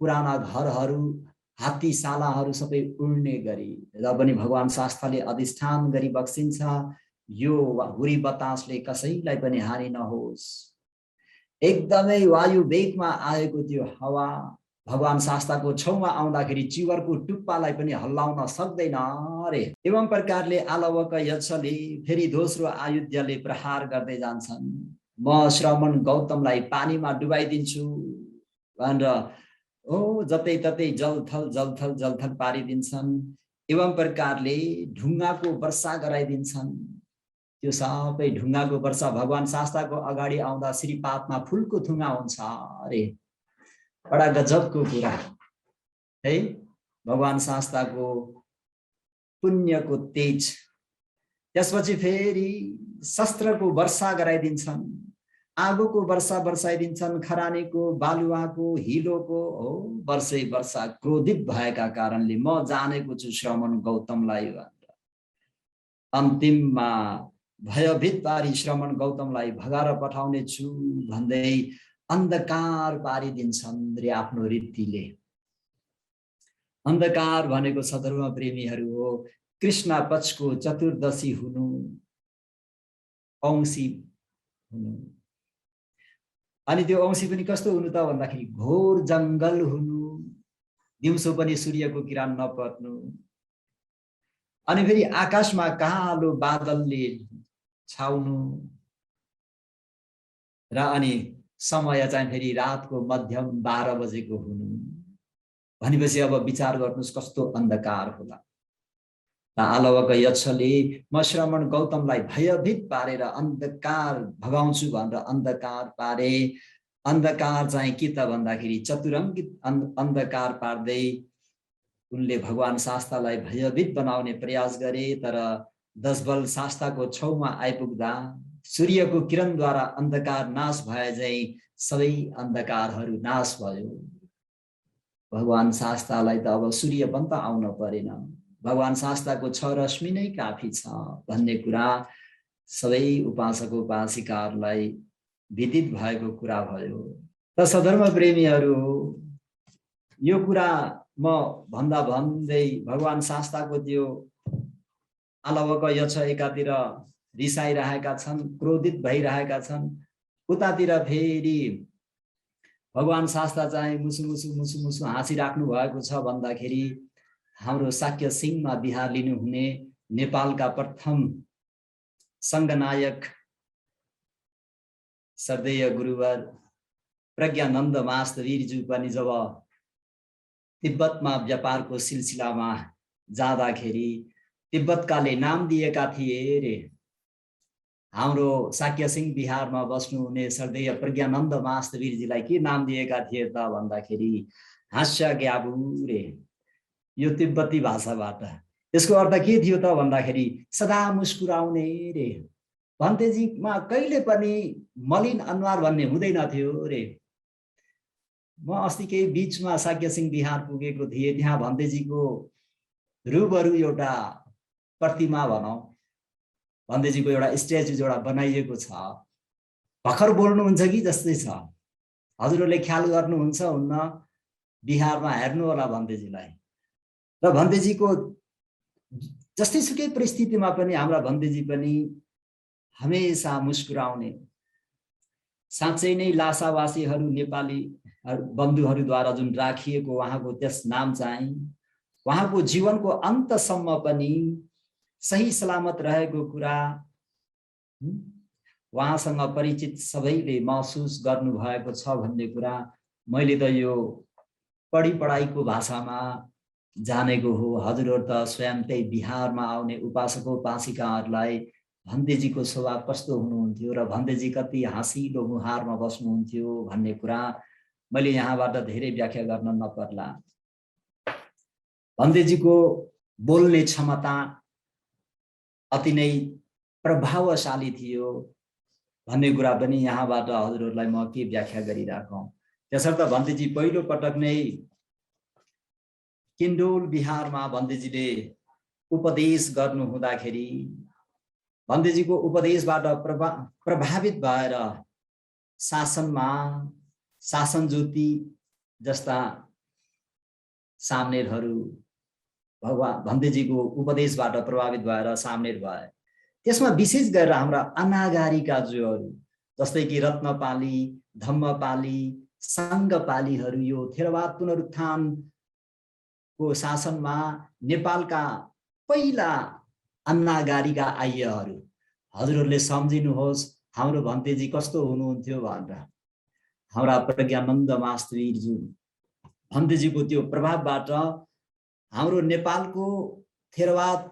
पुराना घरहरू हात्तीशालाहरू सबै उड्ने गरी। र पनि भगवान शास्त्रले अधिष्ठान गरी बक्सिन्छ यो हुरी बतासले कसैलाई पनि हानि नहोस्। एकदमै वायु वेगमा आएको त्यो हावा भगवान शास्त्रको छेउमा आउँदाखेरि चिवरको टुप्पालाई पनि हल्लाउन सक्दैन रे। एवं प्रकारले आलवक यक्षले फेरि दोस्रो आयुधले प्रहार गर्दै जान्छन्। म श्रमण गौतमलाई पानीमा डुबाइदिन्छु भनेर जतै ततै जलथल जलथल जलथल पारिदिन्छन्। एवं प्रकारले ढुङ्गाको वर्षा गराइदिन्छन्। त्यो सबै ढुङ्गाको वर्षा भगवान शास्त्रको अगाडि आउँदा श्रीपातमा फुलको थुङ्गा हुन्छ अरे। बडा गजबको कुरा है। भगवान शास्त्रको पुण्यको तेज। त्यसपछि फेरि शस्त्रको वर्षा गराइदिन्छन्, आगोको वर्षा वर्षाइदिन्छन्, खरानीको, बालुवाको, हिलोको वर्षै वर्षा। क्रोधित भएका कारणले म जानेको छु श्रमण गौतमलाई भनेर अन्तिममा भयभीत पारी श्रमण गौतमलाई भगाएर पठाउने छु भन्दै अन्धकार पारिदिन्छन् रे आफ्नो रीतिले। अन्धकार भनेको सधर्म प्रेमीहरू हो कृष्ण पक्षको चतुर्दशी हुनु, औंसी हुनु। अनि त्यो औंसी पनि कस्तो हुनु त भन्दाखेरि घोर जंगल हुनु, दिउँसो पनि सूर्यको किरण नपर्नु, अनि फेरि आकाशमा कालो बादलले छाउनु, र अनि समय चाहिँ फेरि रातको मध्यम 12 बजेको हुनु भनेपछि अब विचार गर्नुस् कस्तो अन्धकार होला। आलवक यक्षले म श्रमण गौतमलाई भयभीत पारेर अन्धकार भगाउँछु भनेर अन्धकार पारे। अन्धकार चाहिँ के त भन्दाखेरि चतुरङ्गित अन्धकार पार्दै उनले भगवान शास्तालाई भयभीत बनाउने प्रयास गरे। तर 10 बल शास्ताको छेउमा आइपुग्दा सूर्यको किरणद्वारा अन्धकार नाश भए चाहिँ सबै अन्धकारहरू नाश भयो। भगवान शास्तालाई त अब सूर्य पनि त आउन परेन, भगवान शास्ताको 6 रश्मि नै काफी छ भन्ने कुरा सबै उपासक उपासिकाहरूलाई विदित भएको कुरा भयो। त सधर्म प्रेमीहरू, यो कुरा म भन्दा भन्दै भगवान शास्ताको त्यो आलवक यक्ष एकातिर रिसाइरहेका छन्, क्रोधित भइरहेका छन्, उतातिर फेरि भगवान शास्ता चाहिँ मुसु मुसु मुसु मुसु हाँसिराख्नु भएको छ भन्दाखेरि हाम्रो शाक्य सिंहमा बिहार लिनुहुने नेपालका प्रथम संघनायक सर्देय गुरुवर प्रज्ञानन्द मास्तवीरज्यू पनि जब तिब्बतमा व्यापारको सिलसिलामा जाँदाखेरि तिब्बतकाले नाम दिएका थिए रे। हाम्रो शाक्य सिंह बिहारमा बस्नुहुने सर्देय प्रज्ञानन्द मास्तवीरजीलाई के नाम दिएका थिए त भन्दाखेरि हास्य ग्याबु रे। यो तिब्बती भाषाबाट यसको अर्थ के थियो त भन्दाखेरि सदा मुस्कुराउने रे। भन्तेजीमा कहिले पनि मलिन अनुहार भन्ने हुँदैन थियो रे। म अस्ति केही बीचमा शाक्य सिंह बिहार पुगेको थिएँ, त्यहाँ भन्तेजीको रूबरू एउटा प्रतिमा भनौँ, भन्तेजीको एउटा स्ट्याचु एउटा बनाइएको छ। भर्खर बोल्नुहुन्छ कि जस्तै छ। हजुरहरूले ख्याल गर्नुहुन्छ हुन्न? बिहारमा हेर्नु होला भन्तेजीलाई। र भन्तेजीको जस्तै सुकै परिस्थितिमा पनि हाम्रा भन्तेजी पनि हमेशा मुस्कुराउने। साँच्चै नै लासावासीहरू नेपाली बन्धुहरूद्वारा जुन राखिएको उहाँको त्यस नाम चाहिँ उहाँको जीवनको अन्तसम्म पनि सही सलामत रहेको कुरा उहाँसँग परिचित सबैले महसुस गर्नुभएको छ भन्ने कुरा मैले त यो पढाइको भाषामा जानेको हो। हजुरहरू त स्वयं त्यही बिहारमा आउने उपासक उपासिकाहरूलाई भन्तेजीको स्वभाव कस्तो हुनुहुन्थ्यो र भन्तेजी कति हाँसिलो मुहारमा बस्नुहुन्थ्यो भन्ने कुरा मैले यहाँबाट धेरै व्याख्या गर्न नपर्ला। भन्तेजीको बोल्ने क्षमता अति नै प्रभावशाली थियो भन्ने कुरा पनि यहाँबाट हजुरहरूलाई म के व्याख्या गरिराखौँ। त्यसर्थ भन्तेजी पहिलो पटक नै किन्डोल बिहारमा भन्तेजीले उपदेश गर्नु हुँदाखेरि भन्तेजीको उपदेशबाट प्रभावित भएर शासनमा शासन ज्योति जस्ता सामनेरहरू भगवान भन्तेजीको उपदेशबाट प्रभावित भएर सामनेर भए। त्यसमा विशेष गरेर हाम्रा अनागारिका जोहरू जस्तै कि रत्नपाली, धम्मपाली, सङ्घपालीहरू यो थेरवाद पुनरुत्थानको शासनमा नेपालका पहिला अन्नागारीका आर्यहरू। हजुरहरूले सम्झिनुहोस् हाम्रो भन्तेजी कस्तो हुनुहुन्थ्यो भनेर। हाम्रा प्रज्ञानन्द मास्तवीरज्यू भन्तेजीको त्यो प्रभावबाट हाम्रो नेपालको थेरवाद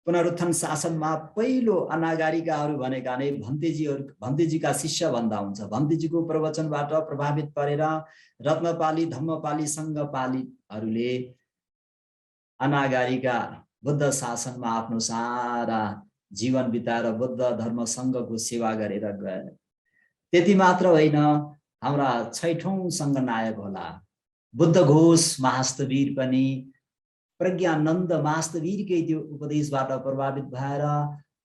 पुनरुत्थान शासनमा पहिलो अनागारिकाहरू भनेका नै भन्तेजीका शिष्य भन्दा हुन्छ। भन्तेजीको प्रवचनबाट प्रभावित परेर रत्नपाली, धम्मपाली, सङ्घपालीहरूले अनागारिका बुद्ध शासनमा आफ्नो सारा जीवन बिताएर बुद्ध धर्म सङ्घको सेवा गरेर गए। त्यति मात्र होइन, हाम्रा 6औं सङ्घनायक होला बुद्ध घोष महास्तवीर पनि प्रज्ञानन्द मास्तवीरकै त्यो उपदेशबाट प्रभावित भएर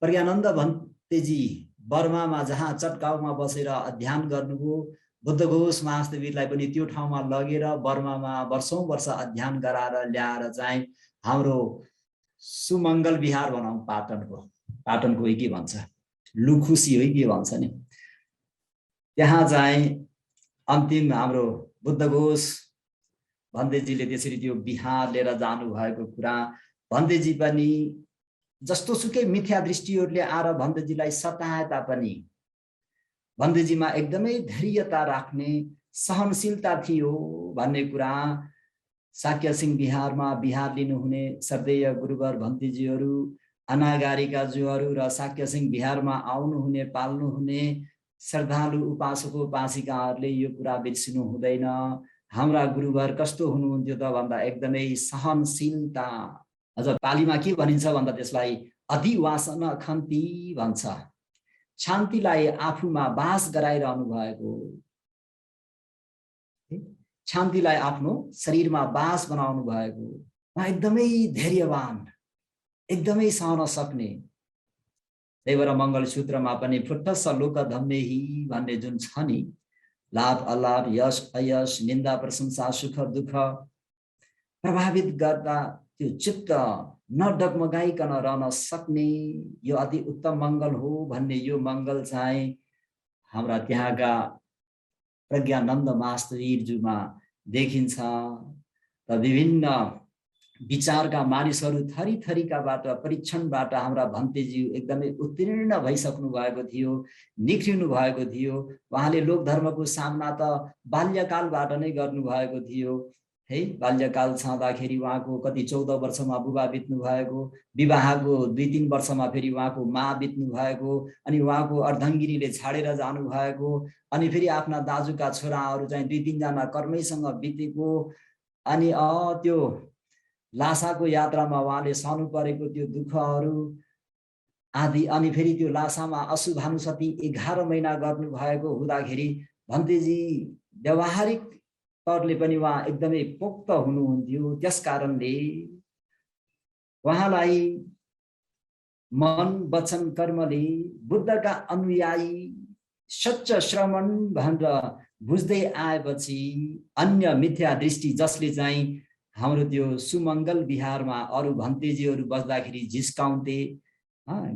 प्रज्ञानन्द भन्तेजी बर्मामा जहाँ चटगाउँमा बसेर अध्ययन गर्नुभयो, बुद्ध घोष महास्तवीरलाई पनि त्यो ठाउँमा लगेर बर्मामा वर्षौं वर्ष अध्ययन गराएर ल्याएर चाहिँ हाम्रो सुमङ्गल बिहार भनौँ, पाटनको के भन्छ, लुखुसी हो के भन्छ नि, त्यहाँ चाहिँ अन्तिम हाम्रो बुद्ध घोष भन्देजीले त्यसरी त्यो बिहार लिएर जानु भएको कुरा भन्देजी पनि जस्तो सुकै मिथ्या दृष्टिहरूले आएर भन्देजीलाई सताए तापनि भन्देजीमा एकदमै धैर्यता राख्ने सहनशीलता थियो भन्ने कुरा शाक्य सिंह बिहारमा बिहार लिनुहुने श्रद्धेय गुरुवर भन्देजीहरू अनागारिकाज्यूहरू र शाक्य सिंह बिहारमा आउनुहुने पाल्नुहुने श्रद्धालु उपासक उपासिकाहरूले यो कुरा बिर्सिनु हुँदैन। हाम्रा गुरुवर कस्तो हुनुहुन्थ्यो त भन्दा एकदमै सहनशीलता, अझ पालीमा के भनिन्छ भन्दा त्यसलाई अधिवासन खन्ती भन्छ। शान्तिलाई आफूमा बास गराइरहनु भएको, शान्तिलाई आफ्नो शरीरमा बास बनाउनु भएको, उहाँ एकदमै धैर्यवान, एकदमै सहन सक्ने। त्यही भएर मङ्गल सूत्रमा पनि फुट्टस लोक धम्मेही भन्ने जुन छ नि, लाभ अलाभ यश अयश निन्दा प्रशंसा सुख दुःख प्रभावित गर्दा त्यो चित्त नडगमगाइकन रहन सक्ने यो अति उत्तम मङ्गल हो भन्ने यो मङ्गल चाहिँ हाम्रा त्यहाँका प्रज्ञानन्द मास्तवीरज्यूमा देखिन्छ। त विभिन्न विचारका मानिसहरू थरी थरीकाबाट परीक्षणबाट हाम्रा भन्तेज्यू एकदमै उत्तीर्ण भइसक्नु भएको थियो, निख्रिनु भएको थियो। उहाँले लोक धर्मको सामना त बाल्यकालबाट नै गर्नु भएको थियो है। बाल्यकाल छँदाखेरि उहाँको कति 14 वर्षमा बुबा बित्नु भएको, विवाहको 2-3 वर्षमा फेरि उहाँको मा बित्नु भएको, अनि उहाँको अर्धङ्गिनीले छाडेर जानु भएको, अनि फेरि आफ्ना दाजुका छोराहरू चाहिँ 2-3 जना कर्मैसँग बितेको, अनि त्यो लासाको यात्रामा उहाँले सहनु परेको त्यो दुःखहरू आदि, अनि फेरि त्यो लासामा अशुभानुसती 11 महिना गर्नु भएको हुँदाखेरि भन्तेजी व्यावहारिक तौरले पनि उहाँ एकदमै पोक्त हुनुहुन्थ्यो। त्यसकारणले उहाँलाई मन वचन कर्मले बुद्धका अनुयायी सच्च श्रवण भनेर बुझ्दै आएपछि अन्य मिथ्या दृष्टि जसले चाहिँ हाम्रो त्यो सुमङ्गल बिहारमा अरू भन्तेजीहरू बस्दाखेरि झिस्काउँथे,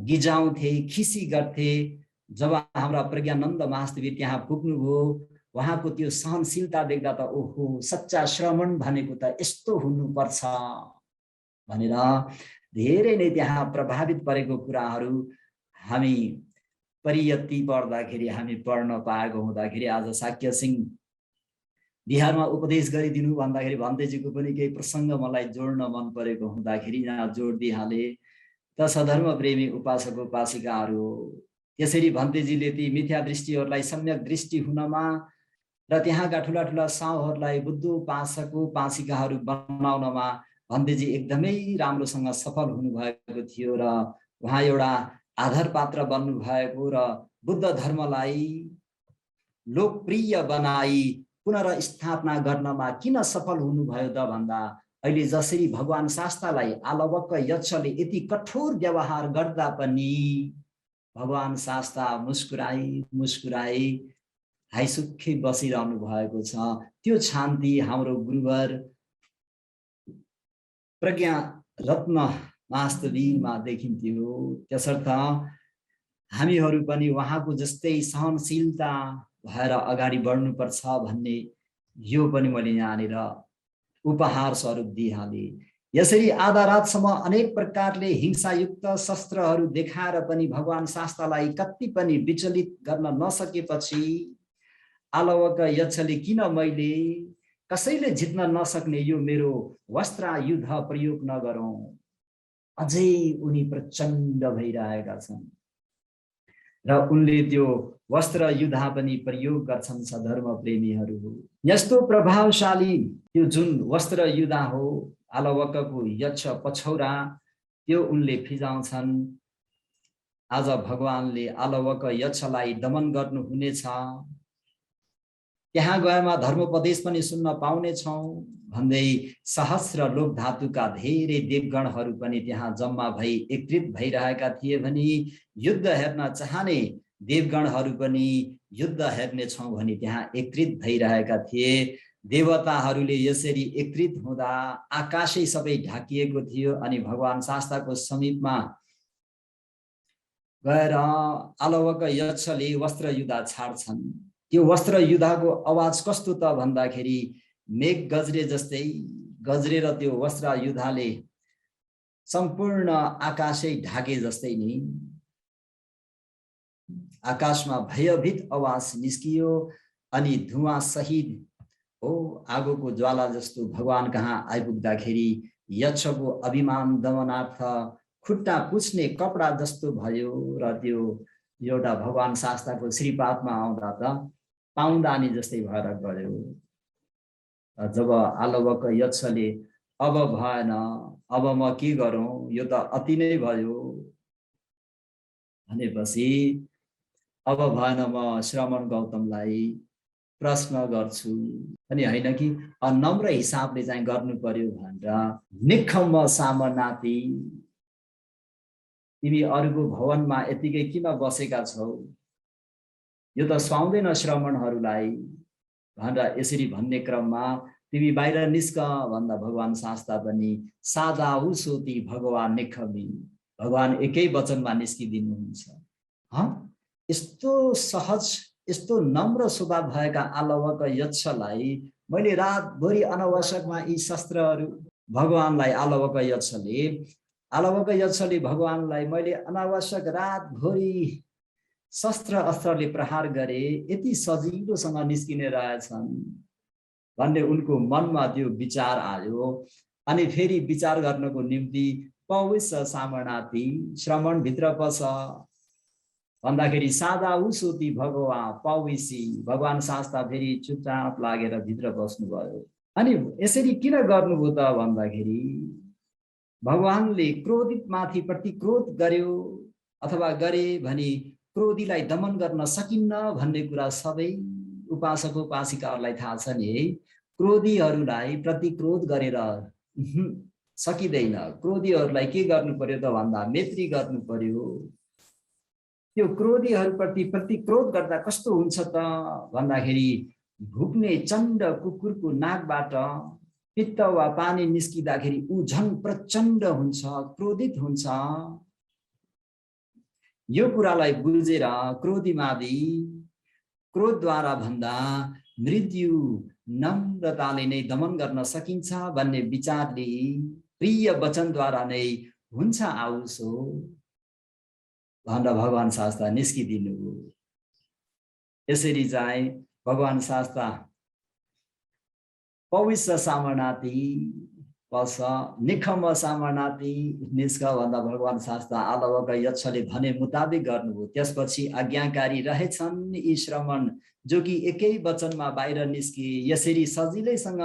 गिजाउँथे, खिसी गर्थे, जब हाम्रा प्रज्ञानन्द महास्तवीर त्यहाँ पुग्नुभयो उहाँको त्यो सहनशीलता देख्दा त ओहो सच्चा श्रवण भनेको त यस्तो हुनुपर्छ भनेर धेरै नै त्यहाँ प्रभावित परेको कुराहरू हामी परियति पढ्दाखेरि हामी पढ्न पाएको हुँदाखेरि आज शाक्य सिंह बिहारमा उपदेश गरिदिनु भन्दाखेरि भन्तेजीको पनि केही प्रसङ्ग मलाई जोड्न मन परेको हुँदाखेरि यहाँ जोड दिइहाले। त सधर्म प्रेमी उपासक उपासिकाहरू त्यसरी भन्तेजीले ती मिथ्या दृष्टिहरूलाई सम्यक दृष्टि हुनमा र त्यहाँका ठुला ठुला साहुहरूलाई बुद्ध उपासक उपासिकाहरू बनाउनमा भन्तेजी एकदमै राम्रोसँग सफल हुनुभएको थियो र उहाँ एउटा आधार पात्र बन्नु भएको र बुद्ध धर्मलाई लोकप्रिय बनाई पुनर्स्थापना गर्नमा किन सफल हुनुभयो त भन्दा अहिले जसरी भगवान शास्तालाई आलवक्क यक्षले यति कठोर व्यवहार गर्दा पनि भगवान शास्ता मुस्कुराई मुस्कुराई हाइसुक्खै बसिरहनु भएको छ। त्यो शान्ति हाम्रो गुरुवर प्रज्ञा रत्न वास्तवीमा देखिन्थ्यो। त्यसर्थ हामीहरू पनि उहाँको जस्तै सहनशीलता भएर अगाडि बढ्नुपर्छ भन्ने यो पनि मैले यहाँनिर उपहार स्वरूप दिइहाले। यसरी आधा रातसम्म अनेक प्रकारले हिंसायुक्त शस्त्रहरू देखाएर पनि भगवान शास्तालाई कति पनि विचलित गर्न नसकेपछि आलवक यक्षले किन मैले कसैले जित्न नसक्ने यो मेरो वस्त्रायुध प्रयोग नगरौं, अझै उनी प्रचण्ड भइरहेका छन् र उनले त्यो वस्त्र युद्ध पनि प्रयोग गर्छन्। सधर्म प्रेमीहरू यस्तो प्रभावशाली त्यो जुन वस्त्र युद्ध हो आलवकको यक्ष पछौरा त्यो उनले फिजाउँछन्। आज भगवानले आलवक यक्षलाई दमन गर्नु हुनेछ, त्यहाँ गएमा धर्मोपदेश पनि सुन्न पाउने छौं भन्दै सहस्र लोक धातुका धेरै देवगणहरू पनि त्यहाँ जम्मा भई एकत्रित भइरहेका थिए भने युद्ध हेर्न चाहने देवगणहरू पनि युद्ध हेर्ने छौं भने त्यहाँ एकत्रित भइरहेका थिए। देवताहरूले यसरी एकत्रित हुँदा आकाशै सबै ढाकिएको थियो अनि भगवान शास्ताको समीपमा गएर आलवक यक्षले वस्त्र युद्ध छाड्छन्। त्यो वस्त्र युद्धको आवाज कस्तो त भन्दाखेरि मेघ गजरे जस्तै गजरेर त्यो वस्त्र युधाले सम्पूर्ण आकाशै ढाके जस्तै नि आकाशमा भयभीत आवाज निस्कियो अनि धुवाँ सहित हो आगोको ज्वाला जस्तो भगवान कहाँ आइपुग्दाखेरि यक्षको अभिमान दमनार्थ खुट्टा पुछ्ने कपडा जस्तो भयो र त्यो एउटा भगवान शास्ताको श्रीपादमा आउँदा त पाउँदानी जस्तै भएर गयो। जब आलवक यक्षले अब भएन, अब म के गरौँ, यो त अति नै भयो भनेपछि अब भएन म श्रमण गौतमलाई प्रश्न गर्छु अनि हैन कि नम्र हिसाबले चाहिँ गर्नु पर्यो भनेर निखम्म सामनाति तिमी अरूको भवनमा यतिकै किन बसेका छौ, यो त सुहाउँदैन श्रमणहरूलाई भनेर यसरी भन्ने क्रममा तिमी बाहिर निस्क भन्दा भगवान शास्ता पनि सादा उसोती भगवान निखमी भगवान एकै वचनमा निस्किदिनुहुन्छ। यस्तो सहज यस्तो नम्र स्वभाव भएका आलवक यक्षलाई मैले रातभरि अनावश्यकमा यी शस्त्रहरू भगवानलाई आलवक यक्षले भगवानलाई मैले अनावश्यक रातभरि शस्त्र अस्त्रले प्रहार गरे, यति सजिलोसँग निस्किने रहेछन् भन्ने उनको मनमा त्यो विचार आयो। अनि फेरि विचार गर्नको निम्ति पविस सामनाति श्रमण भित्र पस भन्दाखेरि सादा उसोती भगवान पविसी भगवान शास्ता फेरि चुपचाप लागेर भित्र बस्नुभयो। अनि यसरी किन गर्नुभयो त भन्दाखेरि भगवानले क्रोधित माथि प्रतिक्रोध गर्यो अथवा गरे भने क्रोधीलाई दमन गर्न सकिन्न भन्ने कुरा सबै उपासक उपासिकाहरूलाई थाहा छ नि है। क्रोधीहरूलाई प्रतिक्रोध गरेर सकिँदैन। क्रोधीहरूलाई के गर्नु पर्यो त भन्दा मैत्री गर्नु पर्यो। त्यो क्रोधीहरूप्रति प्रतिक्रोध गर्दा कस्तो हुन्छ त भन्दाखेरि भुक्ने चण्ड कुकुरको नाकबाट पित्त वा पानी निस्किँदाखेरि ऊ झन् प्रचण्ड हुन्छ, क्रोधित हुन्छ। यो कुरालाई बुझेर क्रोधीमाथि क्रोधद्वारा भन्दा मृत्यु नम्रताले नै दमन गर्न सकिन्छ भन्ने विचारले प्रिय वचनद्वारा नै हुन्छ आउसो भनेर भगवान शास्ता निस्किदिनु। यसरी चाहिँ भगवान शास्ता पवित्र सामनाति पस निखम सामनाति निस्क भन्दा भगवान शास्ता आलवक यक्षले भने मुताबिक गर्नुभयो। त्यसपछि आज्ञाकारी रहेछन् यी श्रमण जो कि एकै वचनमा बाहिर निस्के। यसरी सजिलैसँग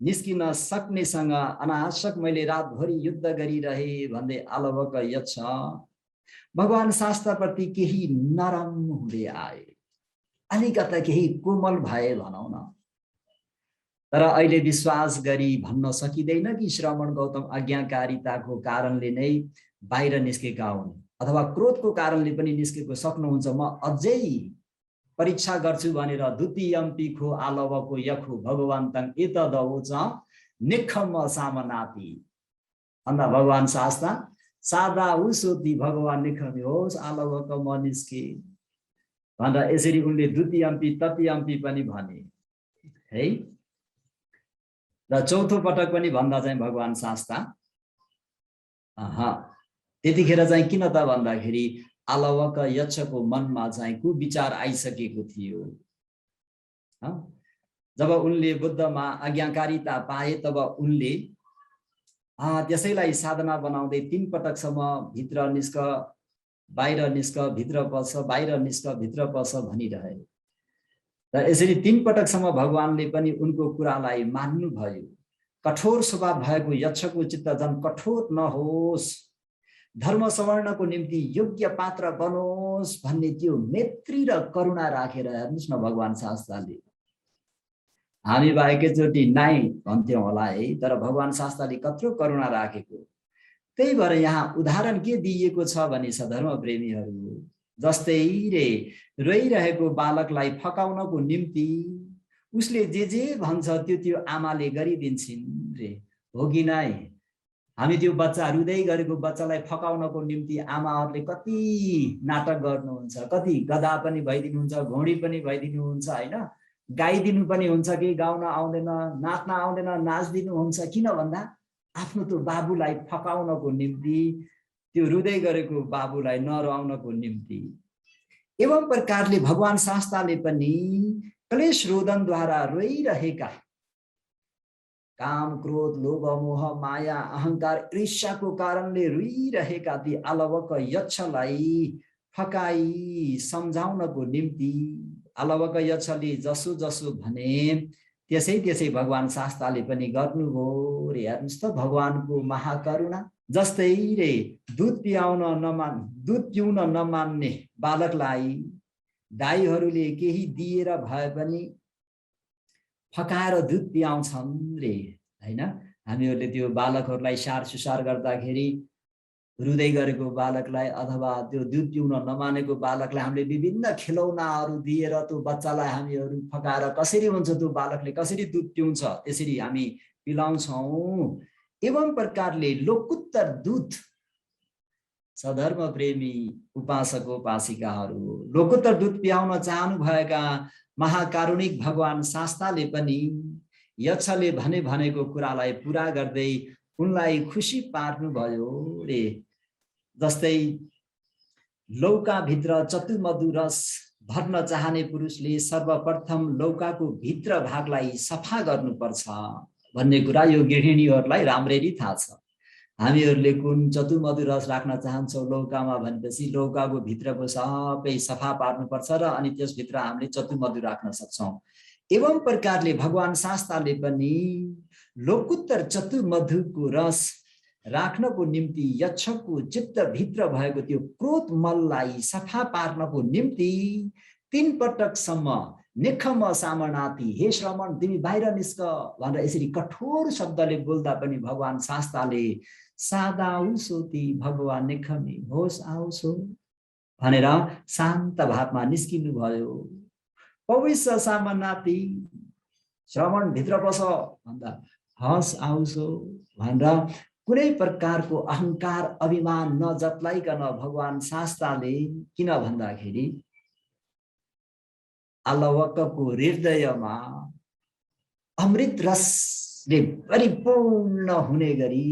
निस्किन सक्नेसँग अनावश्यक मैले रातभरि युद्ध गरिरहे भन्दै आलवक यक्ष भगवान शास्त्रप्रति केही नरम हुँदै आए, अलिकता केही कोमल भए भनौँ न। तर अहिले विश्वास गरी भन्न सकिँदैन कि श्रमण गौतम आज्ञाकारिताको कारणले नै बाहिर निस्केका हुन् अथवा क्रोधको कारणले पनि निस्केको सक्नुहुन्छ। म अझै परीक्षा गर्छु भनेर द्वितीयम्पी खो आलवको यखो भगवन्तङ एतदवोच निखम सामनाति अन्दा भगवान शास्ता सादा उसोती भगवान निखमी होस् आलवक म निस्के भन्दा यसरी उनले द्वितीयम्पी तृतीयम्पी पनि भने है। र चौथो पटक पनि भन्दा चाहिँ भगवान शास्ता त्यतिखेर चाहिँ किन त भन्दाखेरि आलवक यक्षको मनमा चाहिँ कुविचार आइसकेको थियो। जब उनले बुद्धमा आज्ञाकारिता पाए तब उनले त्यसैलाई साधना बनाउँदै 3 पटकसम्म भित्र निस्क बाहिर निस्क भित्र पस बाहिर निस्क भित्र पस भनिरहे। र यसरी 3 पटकसम्म भगवानले पनि उनको कुरालाई मान्नुभयो। कठोर स्वभाव भएको यक्षको चित्त झन् कठोर नहोस्, धर्म सवर्णको निम्ति योग्य पात्र बनोस् भन्ने त्यो मैत्री र करुणा राखेर हेर्नुस् न भगवान शास्त्रले। हामी बा एकैचोटि नाइ भन्थ्यौँ होला है, तर भगवान शास्त्रले कत्रो करुणा राखेको। त्यही भएर यहाँ उदाहरण के दिइएको छ भने सधर्म प्रेमीहरू जस्तै रे रोइरहेको बालकलाई फकाउनको निम्ति उसले जे भन्छ त्यो आमाले गरिदिन्छन् रे, हो कि नै? हामी त्यो बच्चा रुँदै गरेको बच्चालाई फकाउनको निम्ति आमाहरूले कति नाटक गर्नुहुन्छ, कति गधा पनि भइदिनुहुन्छ, घोडी पनि भइदिनुहुन्छ हैन। गाइदिनु पनि हुन्छ कि गाउन आउँदैन, नाच्न आउँदैन, नाच्दिनु हुन्छ। किन भन्दा आफ्नो त्यो बाबुलाई फकाउनको निम्ति, त्यो रुँदै गरेको बाबुलाई नरुवाउनको निम्ति। एवं प्रकारले भगवान शास्त्रले पनि क्लेश रोदनद्वारा रोइरहेका काम, क्रोध, लोभ, मोह, माया, अहंकार, ईर्ष्याको कारणले रोइरहेका ती अलवक यक्षलाई फकाई सम्झाउनको निम्ति, अलवक यक्षले जसो जसो भने त्यसै त्यसै भगवान शास्त्रले पनि गर्नुभयो रे। हेर्नुस् त भगवानको महाकरुणा। जस्तै रे दुध पिउन नमान्ने बालकलाई दाइहरूले केही दिएर भए पनि फकाएर दुध पियाउँछन् रे, हैन। हामीहरूले त्यो बालकहरूलाई सार सुसार गर्दाखेरि रुँदै गरेको बालकलाई अथवा त्यो दुध पिउन नमानेको बालकलाई हामीले विभिन्न खेलौनाहरू दिएर त्यो बच्चालाई हामीहरू फकाएर कसरी हुन्छ त्यो बालकले कसरी दुध पिउँछ त्यसरी हामी पिलाउँछौँ। एवं प्रकारले लोकोत्तर दूत सधर्म प्रेमी उपासक उपासिकाहरू लोकोत्तर दूत पियाउन चाहनु भएका महाकारुणिक भगवान शास्त्रले पनि यक्षले भनेको कुरालाई पूरा गर्दै उनलाई खुसी पार्नु भयो रे। जस्तै लौकाभित्र चतुर्मधु रस भर्न चाहने पुरुषले सर्वप्रथम लौकाको भित्र भागलाई सफा गर्नुपर्छ भन्ने कुरा यो गृहिणीहरूलाई राम्ररी थाहा छ। हामीहरूले कुन चतुर्मधु रस राख्न चाहन्छौँ लौकामा भनेपछि लौकाको भित्रको सबै सफा पार्नुपर्छ र अनि त्यसभित्र हामीले चतुर्मधु राख्न सक्छौँ। एवं प्रकारले भगवान शास्त्रले पनि लोकोत्तर चतुर्मधुको रस राख्नको निम्ति यक्षको चित्तभित्र भएको त्यो क्रोध मललाई सफा पार्नको निम्ति 3 पटकसम्म निखम सामनाति, हे श्रमण तिमी बाहिर निस्क भनेर यसरी कठोर शब्दले बोल्दा पनि भगवान शास्त्रले सादा उसोति भगवान निखमी होस आउसो भनेर शान्त भावमा निस्किनु भयो। पवित्र सामनाति श्रवण भित्र बस भन्दा हस आउसो भनेर कुनै प्रकारको अहंकार अभिमान नजत्लाइकन भगवान शास्त्रले किन भन्दाखेरि अलवकको हृदयमा अमृत रसले परिपूर्ण हुने गरी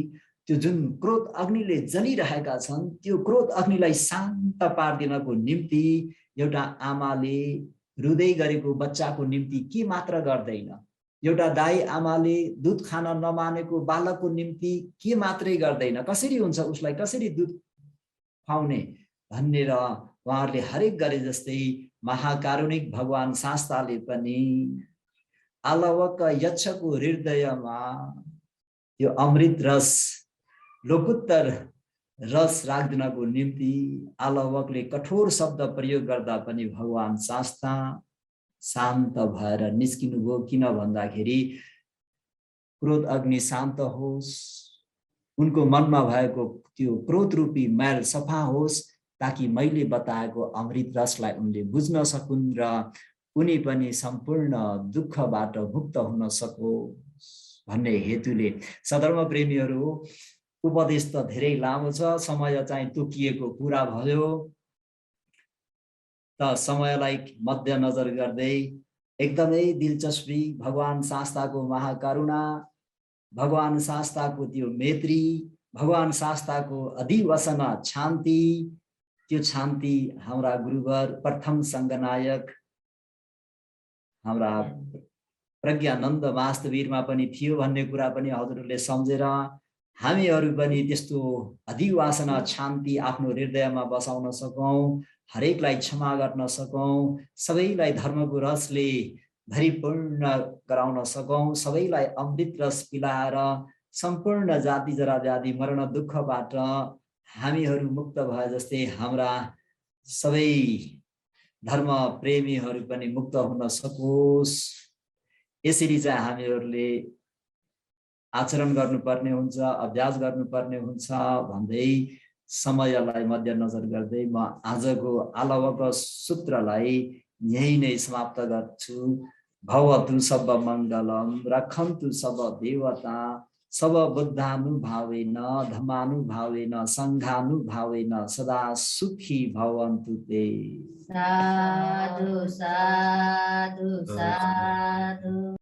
त्यो जुन क्रोध अग्निले जलिरहेका छन् त्यो क्रोध अग्निलाई शान्त पार्दिनको निम्ति एउटा आमाले रुँदै गरेको बच्चाको निम्ति के मात्र गर्दैन, एउटा दाई आमाले दुध खान नमानेको बालकको निम्ति के मात्रै गर्दैन, कसरी हुन्छ उसलाई कसरी दुध खुवाउने भनेर उहाँहरूले हरेक गरे जस्तै महाकारुणिक भगवान शास्त्रले पनि अलवक यक्षको हृदयमा यो अमृत रस लोकोत्तर रस राख्दिनको निम्ति अलवकले कठोर शब्द प्रयोग गर्दा पनि भगवान शास्त्र शान्त भएर निस्किनु भयो। किन भन्दाखेरि क्रोध अग्नि शान्त होस्, उनको मनमा भएको त्यो क्रोध रूपी मैल सफा होस्, ताकि मैले बताएको अमृत रसलाई उनले बुझ्न सकुन् र उनी पनि सम्पूर्ण दुःखबाट मुक्त हुन सकोस् भन्ने हेतुले। सधर्म प्रेमीहरू उपदेश त धेरै लामो छ, समय चाहिँ तोकिएको पूरा भयो त समयलाई मध्यनजर गर्दै एकदमै दिलचस्पी भगवान शास्त्रको महाकरुणा, भगवान शास्त्रको त्यो मैत्री, भगवान शास्त्रको अधिवसन शान्ति, त्यो शान्ति हाम्रा गुरुवर प्रथम संघनायक हाम्रा प्रज्ञानन्द वास्तवीरमा पनि थियो भन्ने कुरा पनि हजुरहरूले सम्झेर हामीहरू पनि त्यस्तो अधिवासना शान्ति आफ्नो हृदयमा बसाउन सकौं, हरेकलाई क्षमा गर्न सकौं, सबैलाई धर्मको रसले भरिपूर्ण गराउन सकौं, सबैलाई अमृत रस पिलाएर सम्पूर्ण जाति जरा व्याधि मरण दुःखबाट हामीहरू मुक्त भए जस्तै हाम्रा सबै धर्म प्रेमीहरू पनि मुक्त हुन सकोस्। यसरी चाहिँ हामीहरूले आचरण गर्नुपर्ने हुन्छ, अभ्यास गर्नुपर्ने हुन्छ भन्दै समयलाई मध्यनजर गर्दै म आजको अलवक सूत्रलाई यही नै समाप्त गर्छु। भवतु सब मङ्गलम, रक्षन्तु सब देवता, सब बुद्धानुभावेन धम्मानुभावेन संघानुभावेन सदा सुखी भवन्तु ते। साधु साधु साधु।